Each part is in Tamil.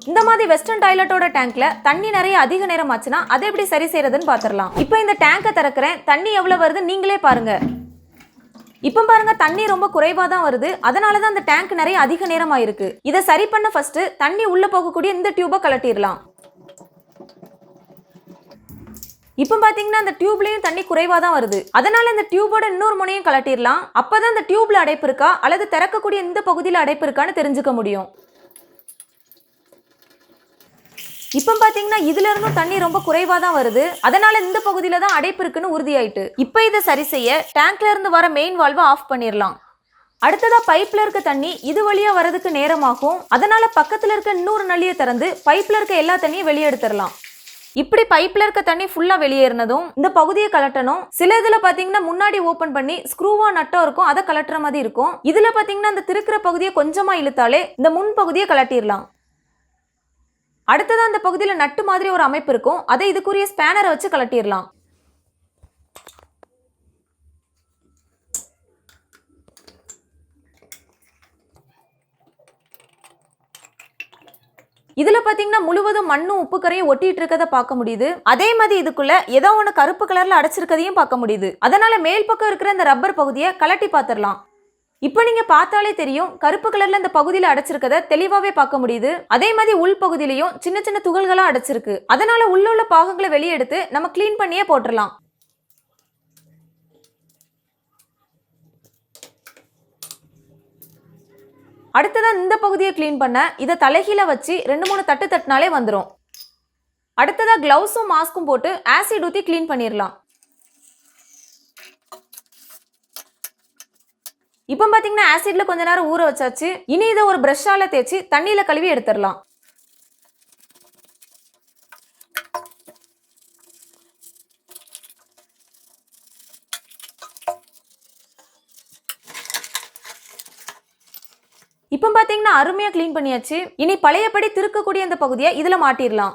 இந்த மாதிரி வெஸ்டர்ன் டாய்லெட்டோட டேங்க்ல தண்ணி நிறைய அதிக நேரம் ஆச்சுன்னா அதை எப்படி சரி செய்யறதுன்னு பாத்திரலாம். இப்போ இந்த டேங்கை திறக்கிறேன், தண்ணி எவ்வளவு வருது நீங்களே பாருங்க. இப்போ பாருங்க, தண்ணி ரொம்ப குறைவா தான் வருது. அதனால தான் அந்த டேங்க் நிறைய அதிக நேரம் ஆயிருக்கு. இதை சரி பண்ண ஃபர்ஸ்ட் தண்ணி உள்ள போகக்கூடிய இந்த டியூபை கலட்டிடலாம். இப்போ பாத்தீங்கன்னா அந்த டியூப்லயும் தண்ணி குறைவா தான் வருது. அதனால இந்த டியூபோட இன்னொரு முனையும் கலட்டிடலாம். அப்பதான் இந்த டியூப்ல அடைப்பு இருக்கா அல்லது திறக்கக்கூடிய இந்த பகுதியில் அடைப்பு இருக்கான்னு தெரிஞ்சுக்க முடியும். இப்போ பாத்தீங்கன்னா இதுல இருந்தும் தண்ணி ரொம்ப குறைவா தான் வருது. அதனால இந்த பகுதியில தான் அடைப்பு இருக்குன்னு உறுதியாயிட்டு. இப்போ இதை சரி செய்ய டேங்க்ல இருந்து வர மெயின் வால்வை ஆஃப் பண்ணிடலாம். அடுத்ததா பைப்ல இருக்க தண்ணி இது வழியா வரதுக்கு நேரமாகும். அதனால பக்கத்துல இருக்க இன்னொரு நளியை திறந்து பைப்ல இருக்க எல்லா தண்ணியும் வெளியே எடுத்துடலாம். இப்படி பைப்ல இருக்க தண்ணி ஃபுல்லா வெளியேறினதும் இந்த பகுதியை கலட்டணும். சில இதுல பாத்தீங்கன்னா முன்னாடி ஓபன் பண்ணி ஸ்க்ரூவா நட்டம் இருக்கும், அதை கலட்டுற மாதிரி இருக்கும். இதுல பாத்தீங்கன்னா இந்த திருக்கிற பகுதியை கொஞ்சமா இழுத்தாலே இந்த முன் பகுதியை கலட்டிடலாம். அடுத்ததான் அந்த பகுதியில் நட்டு மாதிரி ஒரு அமைப்பு இருக்கும், அதை இதுக்குரிய ஸ்பேனரை வச்சு கலட்டிடலாம். இதுல பாத்தீங்கன்னா முழுவதும் மண்ணும் உப்பு கரையும் ஒட்டிட்டு இருக்கதை பார்க்க முடியுது. அதே மாதிரி இதுக்குள்ள ஏதோ ஒன்று கருப்பு கலர்ல அடைச்சிருக்கதையும் பார்க்க முடியுது. அதனால மேல் பக்கம் இருக்கிற இந்த ரப்பர் பகுதியை கலட்டி பார்த்துடலாம். இப்போ நீங்க பார்த்தாலே தெரியும், கருப்பு கலர்ல இந்த பகுதியில அடைச்சிருக்கத தெளிவாவே பார்க்க முடியுது. அதே மாதிரி உள் பகுதியிலையும் சின்ன சின்ன துகள்களா அடைச்சிருக்கு. அதனால உள்ள உள்ள பாகங்களை வெளியே எடுத்து நம்ம கிளீன் பண்ணியே போட்டுடலாம். அடுத்ததான் இந்த பகுதியை கிளீன் பண்ண இதை தலைகீழ வச்சு 2-3 தட்டு தட்டினாலே வந்துடும். அடுத்ததா கிளவுஸும் மாஸ்க்கும் போட்டு ஆசிட் ஊற்றி கிளீன் பண்ணிடலாம். இப்போ பாத்தீங்கன்னா ஆசிட்ல கொஞ்ச நேரம் ஊற வச்சாச்சு. இனி இதை ஒரு பிரஷ்ஷால தேய்ச்சி தண்ணியில கழுவி எடுத்துடலாம். இப்போ பாத்தீங்கன்னா அருமையா கிளீன் பண்ணியாச்சு. இனி பழையபடி திருக்கக்கூடிய இந்த பகுதியை இதுல மாட்டிடலாம்.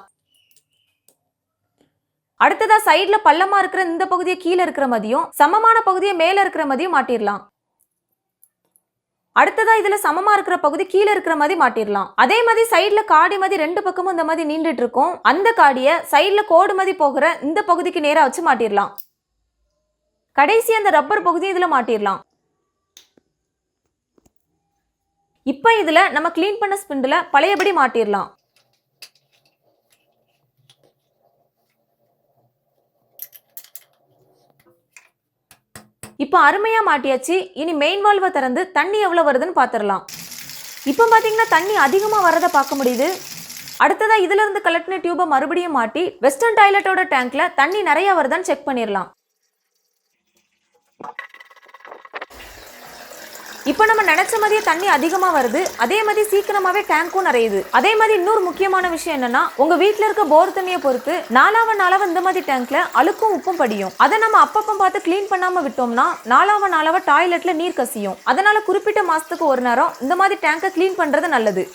அடுத்ததா சைட்ல பள்ளமா இருக்கிற இந்த பகுதியை கீழே இருக்கிற மாதிரியும் சமமான பகுதியை மேல இருக்கிற மாதிரியும் மாட்டிடலாம். அடுத்ததா இதுல சமமா இருக்கிற பகுதி கீழே இருக்கிற மாதிரி மாட்டிடலாம். அதே மாதிரி சைட்ல காடி மாதிரி ரெண்டு பக்கமும் இந்த மாதிரி நீண்டுட்டு இருக்கும். அந்த காடியை சைட்ல கோடு மாதிரி போகிற இந்த பகுதிக்கு நேரா வச்சு மாட்டிடலாம். கடைசி அந்த ரப்பர் பகுதி இதுல மாட்டிடலாம். இப்ப இதுல நம்ம கிளீன் பண்ண ஸ்பிண்டில பழையபடி மாட்டிடலாம். இப்போ அருமையா மாட்டியாச்சு. இனி மெயின் வால்வை திறந்து தண்ணி எவ்வளவு வருதுன்னு பாத்திரலாம். இப்போ பாத்தீங்கன்னா தண்ணி அதிகமா வரதை பார்க்க முடியுது. அடுத்ததா இதுல இருந்து கலெக்டின டியூபை மறுபடியும் மாட்டி வெஸ்டர்ன் டாய்லெட்டோட டேங்க்ல தண்ணி நிறைய வருதான்னு செக் பண்ணிடலாம். இப்போ நம்ம நினைச்ச மாதிரியே தண்ணி அதிகமா வருது. அதே மாதிரி சீக்கிரமாவே டேங்க்கும் நிறையுது. அதே மாதிரி இன்னொரு முக்கியமான விஷயம் என்னன்னா, உங்க வீட்டுல இருக்க போர் தண்ணியை பொறுத்து நாளாவ இந்த மாதிரி டேங்க்ல அழுக்கும் உப்பும் படியும். அதை நம்ம அப்பப்ப பார்த்து கிளீன் பண்ணாம விட்டோம்னா நாளாவ டாய்லெட்ல நீர் கசியும். அதனால குறிப்பிட்ட மாசத்துக்கு ஒரு நேரம் இந்த மாதிரி டேங்கை கிளீன் பண்றது நல்லது.